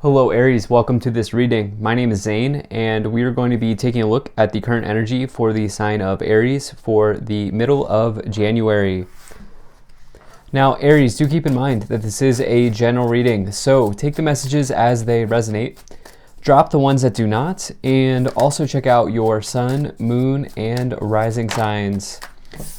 Hello Aries, welcome to this reading. My name is Zane and we are going to be taking a look at the current energy for the sign of Aries for the middle of January. Now Aries, do keep in mind that this is a general reading, so take the messages as they resonate, drop the ones that do not, and also check out your sun, moon, and rising signs.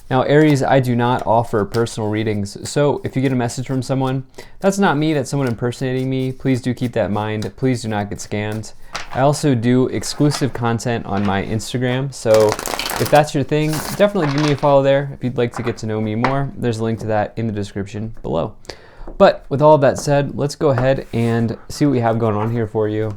Now Aries, I do not offer personal readings, so if you get a message from someone, that's not me, that's someone impersonating me. Please do keep that in mind. Please do not get scammed. I also do exclusive content on my Instagram, so if that's your thing, definitely give me a follow there. If you'd like to get to know me more, there's a link to that in the description below. But with all of that said, let's go ahead and see what we have going on here for you.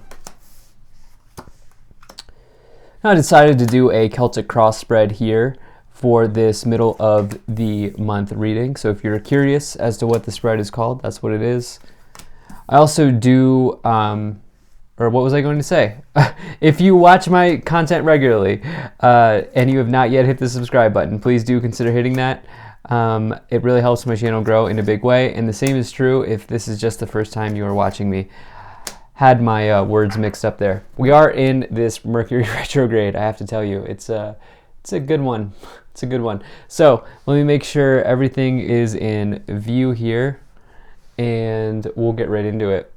Now I decided to do a Celtic cross spread here for this middle of the month reading. So if you're curious as to what the spread is called, that's what it is. I also do, or what was I going to say? If you watch my content regularly and you have not yet hit the subscribe button, please do consider hitting that. It really helps my channel grow in a big way. And the same is true if this is just the first time you are watching me. Had my words mixed up there. We are in this Mercury retrograde, I have to tell you. It's a good one. It's a good one. So let me make sure everything is in view here and we'll get right into it.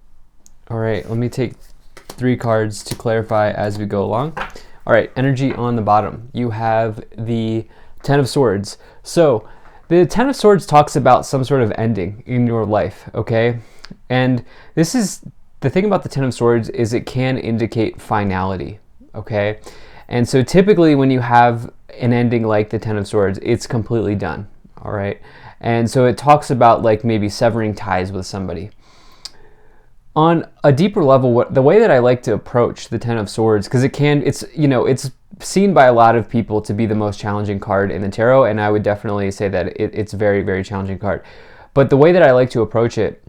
All right, let me take 3 cards to clarify as we go along. All right, energy on the bottom. You have the Ten of Swords. So the Ten of Swords talks about some sort of ending in your life, okay? And this is, the thing about the Ten of Swords is it can indicate finality, okay? And so typically when you have an ending like the Ten of Swords, it's completely done, all right? And so it talks about like maybe severing ties with somebody. On a deeper level, the way that I like to approach the Ten of Swords, because it's seen by a lot of people to be the most challenging card in the tarot, and I would definitely say that it's a very, very challenging card. But the way that I like to approach it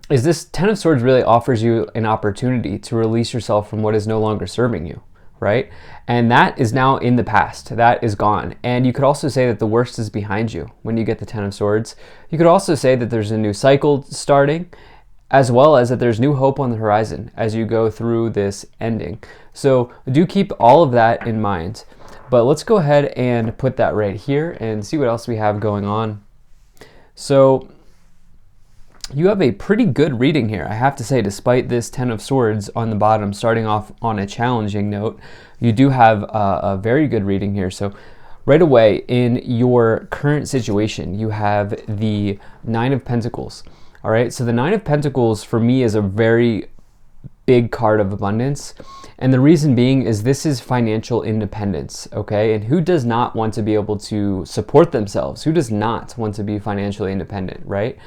is this Ten of Swords really offers you an opportunity to release yourself from what is no longer serving you. Right? And that is now in the past. That is gone. And you could also say that the worst is behind you when you get the Ten of Swords. You could also say that there's a new cycle starting, as well as that there's new hope on the horizon as you go through this ending. So do keep all of that in mind. But let's go ahead and put that right here and see what else we have going on. So you have a pretty good reading here, I have to say. Despite this Ten of Swords on the bottom starting off on a challenging note, you do have a very good reading here. So right away in your current situation, you have the Nine of Pentacles. All right, so the Nine of Pentacles for me is a very big card of abundance. And the reason being is this is financial independence, okay? And who does not want to be able to support themselves? Who does not want to be financially independent, right?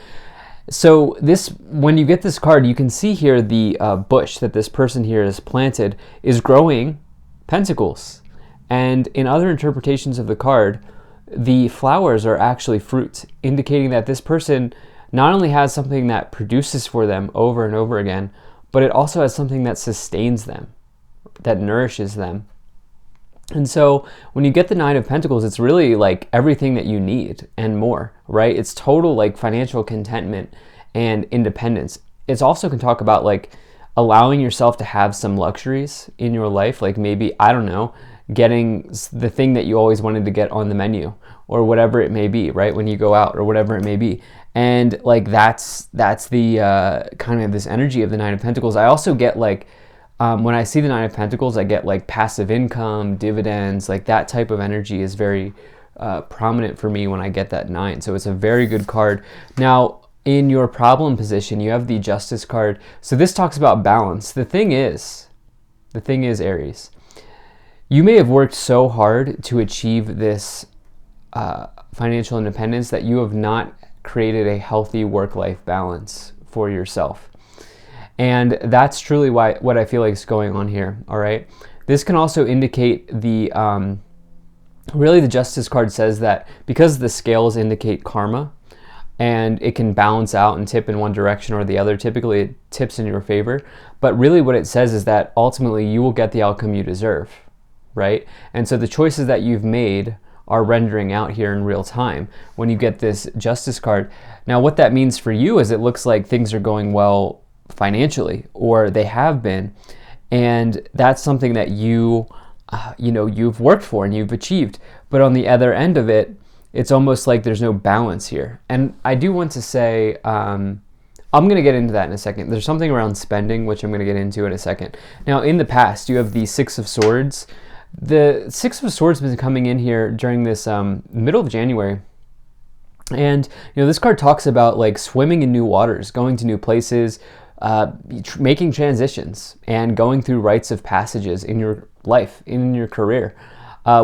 So this, when you get this card, you can see here the bush that this person here has planted is growing pentacles. And in other interpretations of the card, the flowers are actually fruit, indicating that this person not only has something that produces for them over and over again, but it also has something that sustains them, that nourishes them. And so when you get the Nine of Pentacles, it's really like everything that you need and more, right? It's total like financial contentment and independence. It's also can talk about like allowing yourself to have some luxuries in your life, like maybe, I don't know, getting the thing that you always wanted to get on the menu or whatever it may be, right? When you go out or whatever it may be. And like that's the kind of this energy of the Nine of Pentacles. I also get like, when I see the Nine of Pentacles, I get like passive income, dividends, like that type of energy is very prominent for me when I get that 9. So it's a very good card. Now, in your problem position, you have the Justice card. So this talks about balance. The thing is, Aries, you may have worked so hard to achieve this financial independence that you have not created a healthy work-life balance for yourself. And that's truly what I feel like is going on here, all right? This can also indicate the, really the Justice card says that because the scales indicate karma, and it can balance out and tip in one direction or the other, typically it tips in your favor. But really what it says is that ultimately you will get the outcome you deserve, right? And so the choices that you've made are rendering out here in real time when you get this Justice card. Now what that means for you is it looks like things are going well financially, or they have been. And that's something that you've worked for and you've achieved. But on the other end of it, it's almost like there's no balance here. And I do want to say, I'm going to get into that in a second. There's something around spending, which I'm going to get into in a second. Now, in the past, you have the Six of Swords. The Six of Swords has been coming in here during this middle of January. And, this card talks about like swimming in new waters, going to new places, making transitions, and going through rites of passages in your life, in your career.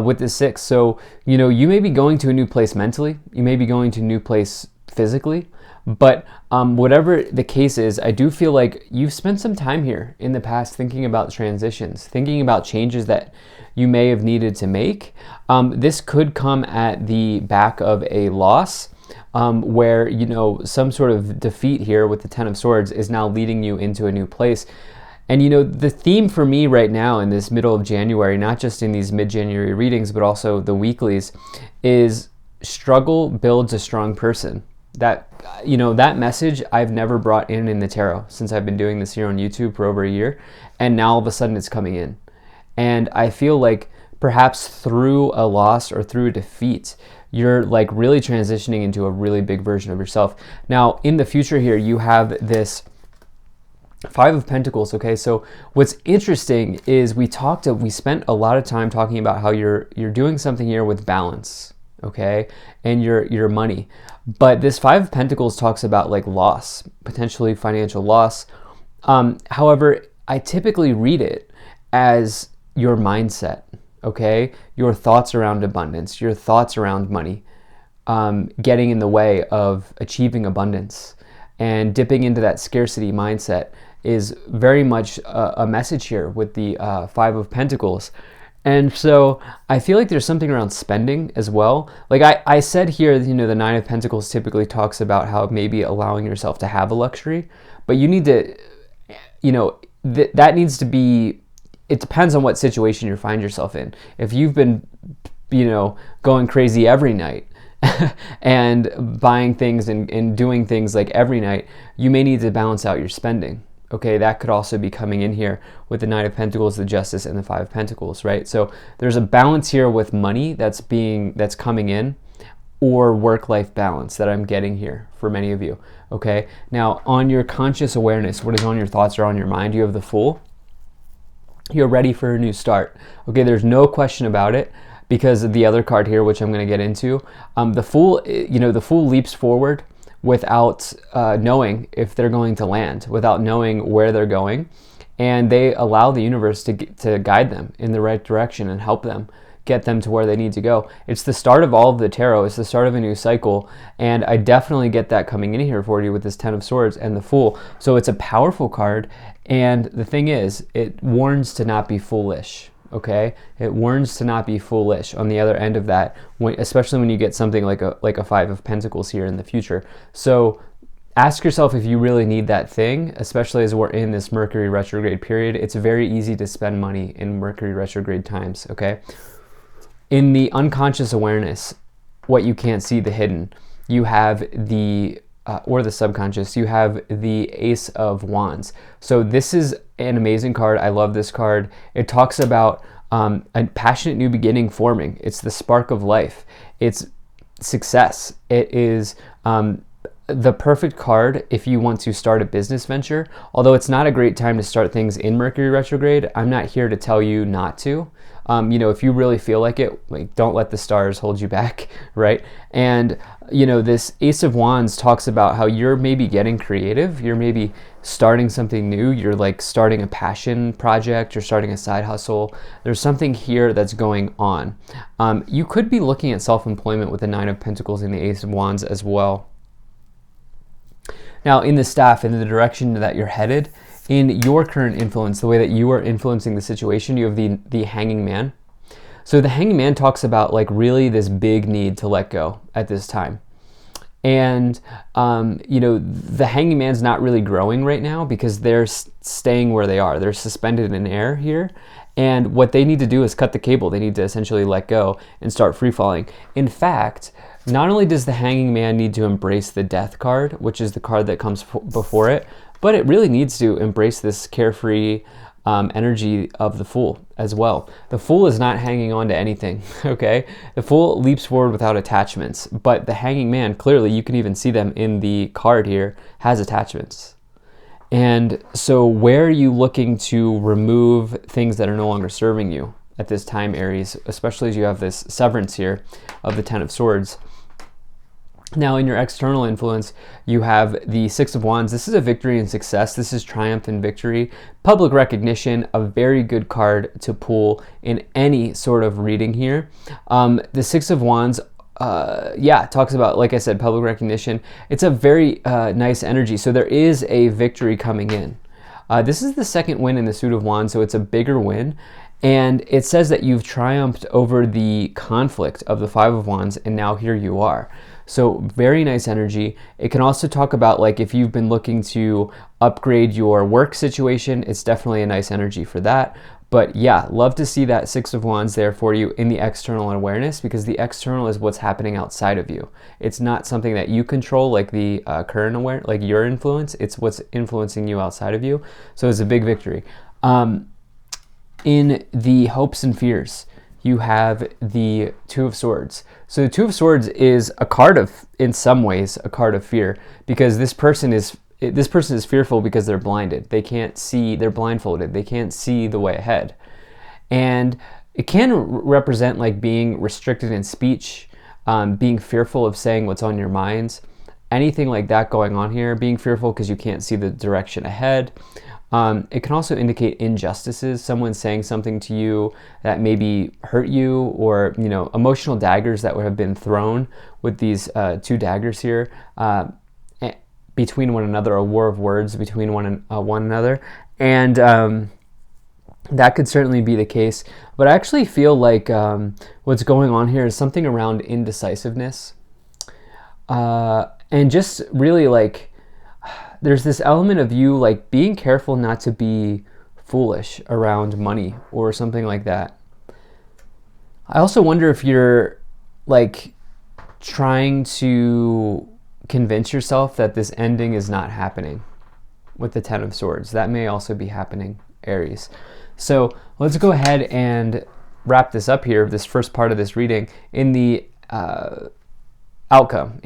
With the six. So, you may be going to a new place mentally, you may be going to a new place physically, but whatever the case is, I do feel like you've spent some time here in the past thinking about transitions, thinking about changes that you may have needed to make. This could come at the back of a loss, where, some sort of defeat here with the Ten of Swords is now leading you into a new place. And the theme for me right now in this middle of January, not just in these mid-January readings, but also the weeklies, is struggle builds a strong person. That message I've never brought in the tarot since I've been doing this here on YouTube for over a year. And now all of a sudden it's coming in. And I feel like perhaps through a loss or through a defeat, you're like really transitioning into a really big version of yourself. Now, in the future here, you have this Five of Pentacles. Okay, so what's interesting is we spent a lot of time talking about how you're doing something here with balance, okay, and your money. But this Five of Pentacles talks about like loss, potentially financial loss. However, I typically read it as your mindset, okay, your thoughts around abundance, your thoughts around money, getting in the way of achieving abundance, and dipping into that scarcity mindset is very much a message here with the Five of Pentacles. And so I feel like there's something around spending as well. Like I said here, the Nine of Pentacles typically talks about how maybe allowing yourself to have a luxury, but you need to, that needs to be, it depends on what situation you find yourself in. If you've been, going crazy every night, and buying things and doing things like every night, you may need to balance out your spending. Okay, that could also be coming in here with the Nine of Pentacles, the Justice, and the Five of Pentacles, right? So there's a balance here with money that's coming in, or work-life balance that I'm getting here for many of you, okay? Now, on your conscious awareness, what is on your thoughts or on your mind, you have the Fool. You're ready for a new start. Okay, there's no question about it, because of the other card here, which I'm going to get into. The Fool, the Fool leaps forward without knowing if they're going to land, without knowing where they're going, and they allow the universe to guide them in the right direction and help them get them to where they need to go. It's the start of all of the tarot. It's the start of a new cycle, and I definitely get that coming in here for you with this Ten of Swords and the Fool. So it's a powerful card, and the thing is, it warns to not be foolish. Okay, it warns to not be foolish on the other end of that, especially when you get something like a Five of Pentacles here in the future. So ask yourself if you really need that thing, especially as we're in this Mercury retrograde period. It's very easy to spend money in Mercury retrograde times, okay? In the unconscious awareness, what you can't see, the hidden, you have or the subconscious, you have the Ace of Wands. So this is an amazing card. I love this card. It talks about a passionate new beginning forming. It's the spark of life. It's success. It is the perfect card if you want to start a business venture. Although it's not a great time to start things in Mercury retrograde, I'm not here to tell you not to. If you really feel like it, don't let the stars hold you back, right? And, this Ace of Wands talks about how you're maybe getting creative, you're maybe starting something new, you're like starting a passion project, you're starting a side hustle. There's something here that's going on. You could be looking at self-employment with the Nine of Pentacles and the Ace of Wands as well. Now, in the staff, in the direction that you're headed, in your current influence, the way that you are influencing the situation, you have the Hanging Man. So the Hanging Man talks about like really this big need to let go at this time. And, the Hanging Man's not really growing right now because they're staying where they are. They're suspended in air here. And what they need to do is cut the cable. They need to essentially let go and start free falling. In fact, not only does the Hanging Man need to embrace the Death card, which is the card that comes before it, but it really needs to embrace this carefree energy of the Fool as well. The Fool is not hanging on to anything, okay? The Fool leaps forward without attachments, but the Hanging Man, clearly you can even see them in the card here, has attachments. And so where are you looking to remove things that are no longer serving you at this time, Aries, especially as you have this severance here of the Ten of Swords? Now, in your external influence, you have the Six of Wands. This is a victory and success. This is triumph and victory. Public recognition, a very good card to pull in any sort of reading here. The Six of Wands, talks about, like I said, public recognition. It's a very nice energy. So there is a victory coming in. This is the second win in the Suit of Wands, so it's a bigger win. And it says that you've triumphed over the conflict of the Five of Wands, and now here you are. So very nice energy. It can also talk about, like, if you've been looking to upgrade your work situation, it's definitely a nice energy for that. But yeah, love to see that Six of Wands there for you in the external awareness, because the external is what's happening outside of you. It's not something that you control, like the current awareness, like your influence. It's what's influencing you outside of you. So it's a big victory. In the hopes and fears, you have the Two of Swords. So the Two of Swords is a card of, in some ways, a card of fear, because this person is fearful because they're blinded. They can't see, they're blindfolded. They can't see the way ahead. And it can represent like being restricted in speech, being fearful of saying what's on your minds, anything like that going on here, being fearful because you can't see the direction ahead. It can also indicate injustices, someone saying something to you that maybe hurt you, or, you know, emotional daggers that would have been thrown with these two daggers here between one another, a war of words between one another. And that could certainly be the case. But I actually feel like what's going on here is something around indecisiveness. And just really like, there's this element of you like being careful not to be foolish around money or something like that. I also wonder if you're like trying to convince yourself that this ending is not happening with the Ten of Swords. That may also be happening, Aries. So let's go ahead and wrap this up here, this first part of this reading. In the outcome,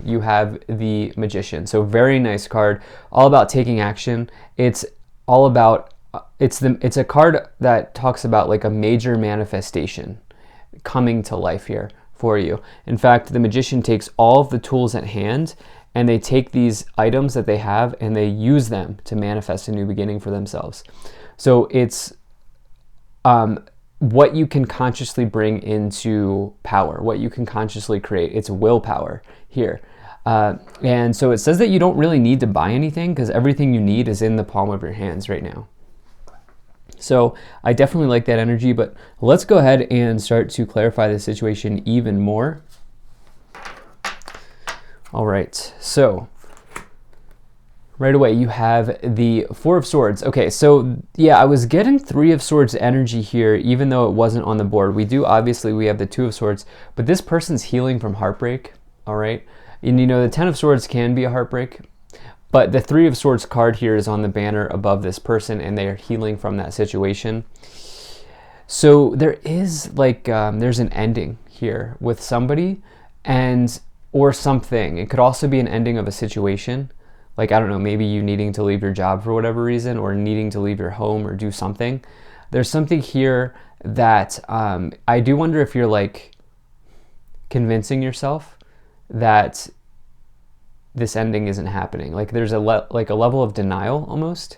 you have the Magician. So very nice card, all about taking action. It's all about, it's a card that talks about like a major manifestation coming to life here for you. In fact, the Magician takes all of the tools at hand, and they take these items that they have and they use them to manifest a new beginning for themselves. So it's what you can consciously bring into power, what you can consciously create. It's willpower here. And so it says that you don't really need to buy anything, because everything you need is in the palm of your hands right now. So I definitely like that energy, but let's go ahead and start to clarify the situation even more. All right, so right away you have the Four of Swords. Okay, so yeah, I was getting Three of Swords energy here, even though it wasn't on the board. We have the Two of Swords, but this person's healing from heartbreak, all right? And you know, the Ten of Swords can be a heartbreak, but the Three of Swords card here is on the banner above this person, and they are healing from that situation. So there is like, there's an ending here with somebody or something. It could also be an ending of a situation. Like, I don't know, maybe you needing to leave your job for whatever reason, or needing to leave your home or do something. There's something here that I do wonder if you're like convincing yourself that this ending isn't happening. Like there's a level of denial almost.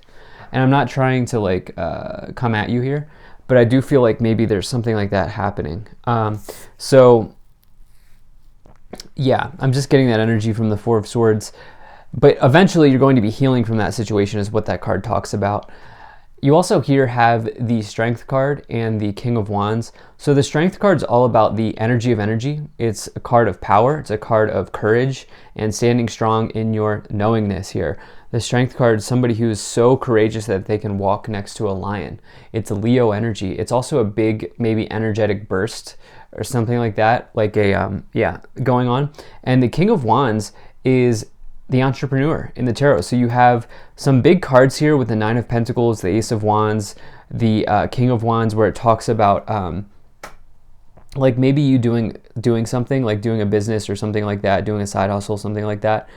And I'm not trying to like come at you here, but I do feel like maybe there's something like that happening. So yeah, I'm just getting that energy from the Four of Swords. But eventually you're going to be healing from that situation is what that card talks about. You also here have the Strength card and the King of Wands. So the Strength card is all about the energy of energy. It's a card of power. It's a card of courage and standing strong in your knowingness here. The Strength card is somebody who is so courageous that they can walk next to a lion. It's a Leo energy. It's also a big, maybe energetic burst or something like that, like a, going on. And the King of Wands is the entrepreneur in the tarot. So you have some big cards here with the Nine of Pentacles, the Ace of Wands, the King of Wands, where it talks about like maybe you doing something, like doing a business or something like that, doing a side hustle, something like that.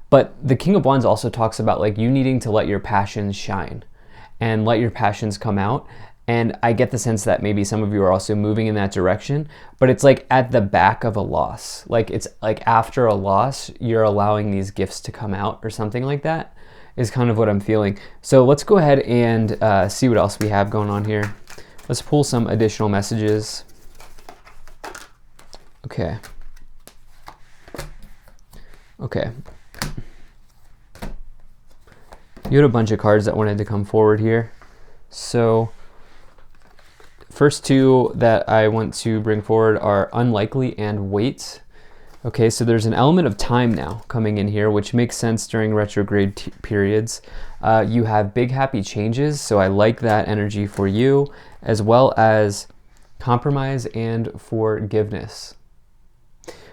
But the King of Wands also talks about like you needing to let your passions shine and let your passions come out. And I get the sense that maybe some of you are also moving in that direction, but it's like at the back of a loss. Like it's like after a loss, you're allowing these gifts to come out or something like that is kind of what I'm feeling. So let's go ahead and see what else we have going on here. Let's pull some additional messages. Okay. Okay. You had a bunch of cards that wanted to come forward here. So first two that I want to bring forward are unlikely and wait. Okay, so there's an element of time now coming in here, which makes sense during retrograde periods. You have big happy changes, so I like that energy for you, as well as compromise and forgiveness.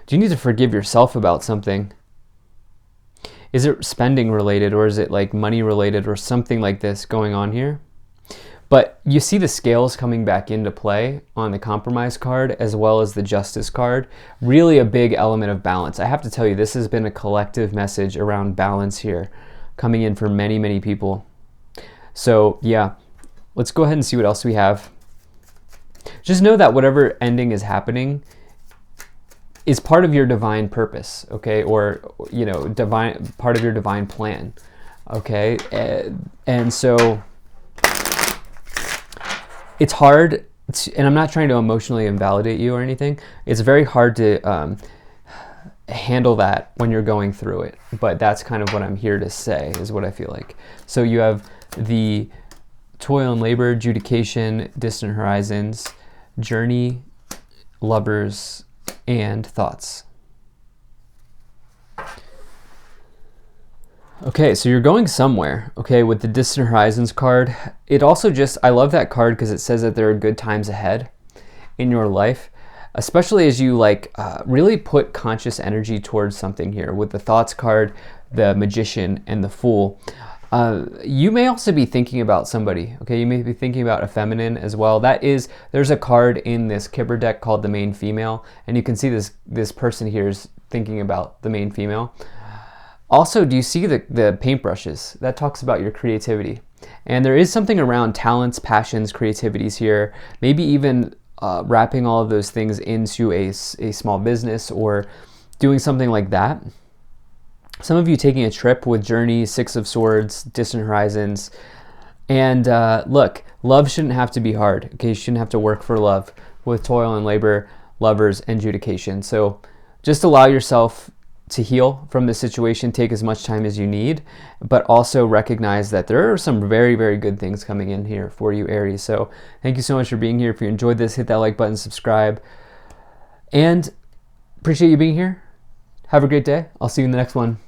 Do you need to forgive yourself about something? Is it spending related, or is it like money related or something like this going on here? But you see the scales coming back into play on the compromise card as well as the justice card. Really a big element of balance. I have to tell you, this has been a collective message around balance here coming in for many, many people. So yeah, let's go ahead and see what else we have. Just know that whatever ending is happening is part of your divine purpose, okay? Or, you know, part of your divine plan, okay? And so it's hard, and I'm not trying to emotionally invalidate you or anything. It's very hard to handle that when you're going through it. But that's kind of what I'm here to say, is what I feel like. So you have the toil and labor, adjudication, distant horizons, journey, lovers, and thoughts. Okay, so you're going somewhere, okay, with the Distant Horizons card. It also just, I love that card because it says that there are good times ahead in your life, especially as you like really put conscious energy towards something here. With the Thoughts card, the Magician, and the Fool. You may also be thinking about somebody, okay? You may be thinking about a feminine as well. There's a card in this Kipper deck called the Main Female, and you can see this person here is thinking about the main female. Also, do you see the paintbrushes? That talks about your creativity. And there is something around talents, passions, creativities here. Maybe even wrapping all of those things into a small business or doing something like that. Some of you taking a trip with Journey, Six of Swords, Distant Horizons. And look, love shouldn't have to be hard. Okay, you shouldn't have to work for love with toil and labor, lovers, and adjudication. So just allow yourself to heal from this situation, take as much time as you need, but also recognize that there are some very, very good things coming in here for you, Aries. So thank you so much for being here. If you enjoyed this, hit that like button, subscribe, and appreciate you being here. Have a great day. I'll see you in the next one.